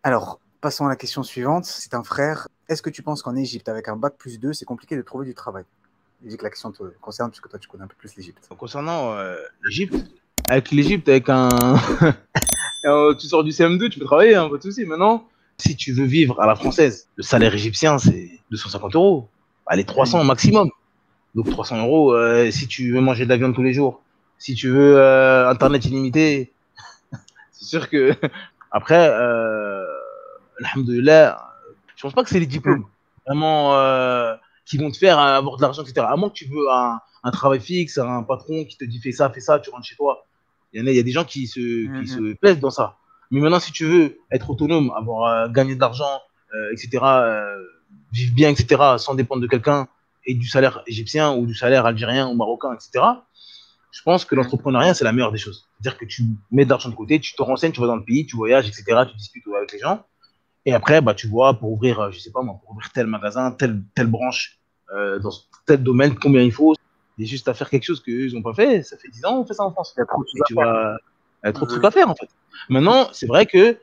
Alors, passons à la question suivante. C'est un frère. Est-ce que tu penses qu'en Égypte, avec un bac plus 2, c'est compliqué de trouver du travail? Je dis que la question te concerne puisque toi, tu connais un peu plus l'Égypte. Concernant l'Égypte, avec un. Tu sors du CM2, tu peux travailler, hein, pas de souci. Maintenant, si tu veux vivre à la française, le salaire égyptien, c'est 250 euros. Allez, 300 au maximum. Donc 300 euros, si tu veux manger de la viande tous les jours, si tu veux Internet illimité, c'est sûr que. Après, alhamdoulilah, je pense pas que c'est les Mm. diplômes vraiment qui vont te faire avoir de l'argent, etc. À moins que tu veux un travail fixe, un patron qui te dit fais ça, tu rentres chez toi. Il y a des gens qui Mm. se plaisent dans ça. Mais maintenant, si tu veux être autonome, avoir gagné de l'argent, etc., vivre bien, etc., sans dépendre de quelqu'un et du salaire égyptien ou du salaire algérien ou marocain, etc., je pense que Mm. l'entrepreneuriat, c'est la meilleure des choses. C'est-à-dire que tu mets de l'argent de côté, tu te renseignes, tu vas dans le pays, tu voyages, etc., tu discutes avec les gens. Et après, bah, tu vois, pour ouvrir, je sais pas moi, pour ouvrir tel magasin, telle branche, dans tel domaine, combien il faut. Il y a juste à faire quelque chose qu'ils n'ont pas fait. Ça fait 10 ans, on fait ça en France. Il y a trop de choses Et à tu faire. vas. Il y a trop de trucs à Oui. faire, en fait. Maintenant, c'est vrai que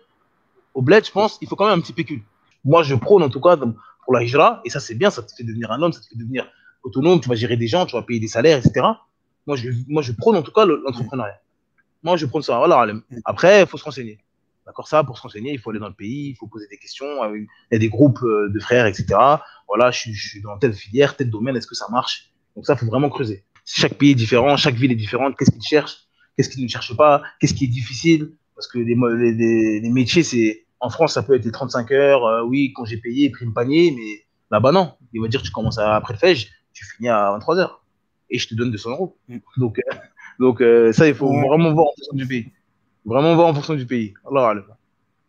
au bled, je pense, il faut quand même un petit pécule. Moi, je prône, en tout cas, pour la hijra, et ça, c'est bien, ça te fait devenir un homme, ça te fait devenir autonome, tu vas gérer des gens, tu vas payer des salaires, etc. Moi, je prône, en tout cas, Oui. l'entrepreneuriat. Moi, je prends ça. Voilà, Alem. Après, il faut se renseigner. D'accord, ça, pour se renseigner, il faut aller dans le pays, il faut poser des questions. Il y a des groupes de frères, etc. Voilà, je suis dans telle filière, tel domaine, est-ce que ça marche? Donc ça, il faut vraiment creuser. Chaque pays est différent, chaque ville est différente. Qu'est-ce qu'ils cherchent? Qu'est-ce qu'ils ne cherchent pas? Qu'est-ce qui est difficile? Parce que les métiers, c'est en France, ça peut être les 35 heures. Oui, quand j'ai payé, prime panier, mais là-bas, non. Il va dire, tu commences après le FEJ, tu finis à 23 heures. Et je te donne 200 euros. Mm. Donc, ça, il faut Ouais. vraiment voir en fonction du pays. Vraiment voir en fonction du pays. Allah alam.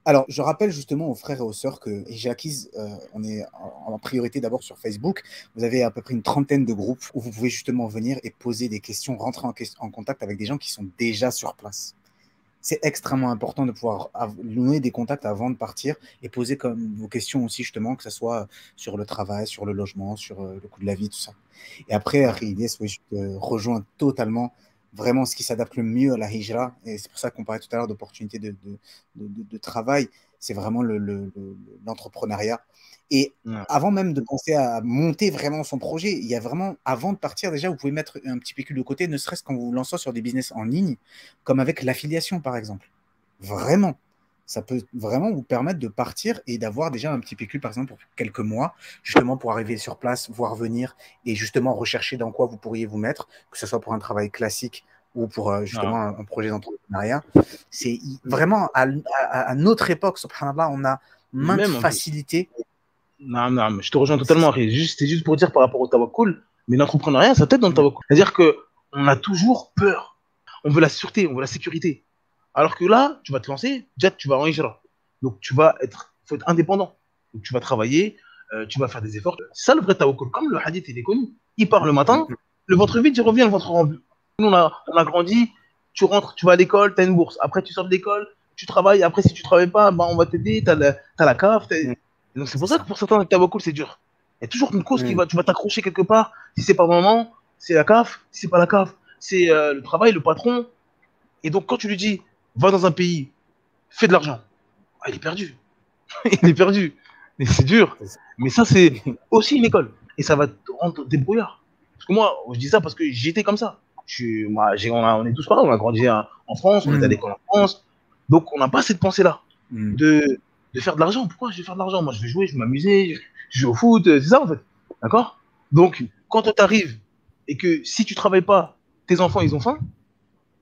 Alors, je rappelle justement aux frères et aux sœurs que Jacquiz, on est en priorité d'abord sur Facebook. Vous avez à peu près une trentaine de groupes où vous pouvez justement venir et poser des questions, rentrer en contact avec des gens qui sont déjà sur place. C'est extrêmement important de pouvoir nouer des contacts avant de partir et poser comme vos questions aussi justement, que ce soit sur le travail, sur le logement, sur le coût de la vie, tout ça. Et après, Ouais. Arides, oui, je te rejoins totalement. Vraiment, ce qui s'adapte le mieux à la hijra, et c'est pour ça qu'on parlait tout à l'heure d'opportunités de travail, c'est vraiment l'entrepreneuriat. Et Ouais. avant même de penser à monter vraiment son projet, il y a vraiment, avant de partir déjà, vous pouvez mettre un petit pécule de côté, ne serait-ce qu'en vous lançant sur des business en ligne, comme avec l'affiliation par exemple. Vraiment. Ça peut vraiment vous permettre de partir et d'avoir déjà un petit pécule, par exemple, pour quelques mois, justement pour arriver sur place, voir venir et justement rechercher dans quoi vous pourriez vous mettre, que ce soit pour un travail classique ou pour Ouais. justement un projet d'entrepreneuriat. C'est vraiment à notre époque, subhanallah, on a maintes Même en plus. facilités. Non, non, mais je te rejoins C'est totalement. C'est juste pour dire par rapport au tawakkul, mais l'entrepreneuriat, ça t'aide dans le tawakkul. C'est-à-dire que on a toujours peur. On veut la sûreté, on veut la sécurité. Alors que là, tu vas te lancer, déjà, tu vas en hijra. Donc, faut être indépendant. Donc, tu vas travailler, tu vas faire des efforts. C'est ça le vrai tawakkul. Comme le hadith, il est connu. Il part le matin, le ventre vide, il revient le ventre rempli. Nous, on a grandi, tu rentres, tu vas à l'école, tu as une bourse. Après, tu sors de l'école, tu travailles. Après, si tu travailles pas, ben, on va t'aider, t'as la CAF. Donc, c'est pour ça que ça. pour certains, le tawakkul, c'est dur. Il y a toujours une cause Mm. tu vas t'accrocher quelque part. Si c'est pas maman, c'est la CAF. Si c'est pas la CAF, c'est le travail, le patron. Et donc, quand tu lui dis, va dans un pays, fais de l'argent, ah, il est perdu. Il est perdu. Mais c'est dur. Mais ça, c'est aussi une école. Et ça va te rendre débrouillard. Parce que moi, je dis ça parce que j'étais comme ça. On est tous pareils. On a grandi en France, on est à Mm. l'école en France. Donc, on n'a pas cette pensée-là Mm. de, de faire de l'argent. Pourquoi je vais faire de l'argent? Moi, je vais jouer, je vais m'amuser, je joue au foot. C'est ça, en fait. D'accord? Donc, quand toi t'arrives et que si tu travailles pas, tes enfants, ils ont faim,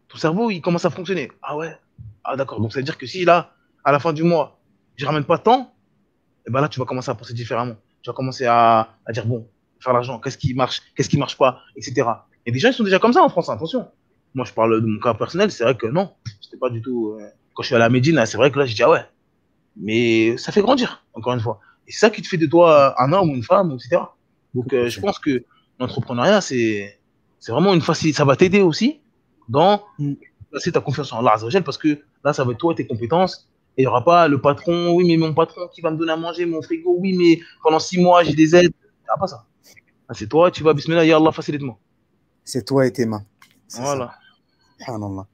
ton cerveau, il commence à fonctionner. Ah ouais, ah d'accord. Donc ça veut dire que si là, à la fin du mois, je ramène pas de temps, et ben là, tu vas commencer à penser différemment. Tu vas commencer à dire, bon, faire l'argent, qu'est-ce qui marche pas, etc. Et des gens, ils sont déjà comme ça en France, hein, attention. Moi, je parle de mon cas personnel, c'est vrai que non, c'était pas du tout. Quand je suis allé à Médine, c'est vrai que là, j'ai dit, ah ouais, mais ça fait grandir, encore une fois. Et c'est ça qui te fait de toi un homme ou une femme, etc. Donc, Tout à je fait. pense que l'entrepreneuriat, c'est vraiment une facilité. Ça va t'aider aussi dans Mm. placer ta confiance en Allah Azzawajal parce que là, ça va être toi et tes compétences. Et il n'y aura pas le patron, oui, mais mon patron qui va me donner à manger, mon frigo, oui, mais pendant 6 mois, j'ai des aides. Il n'y aura pas ça. Là, c'est toi, tu vas, bismillah, ya Allah, facilite-moi. C'est toi et tes mains. C'est ça. Voilà. Subhanallah.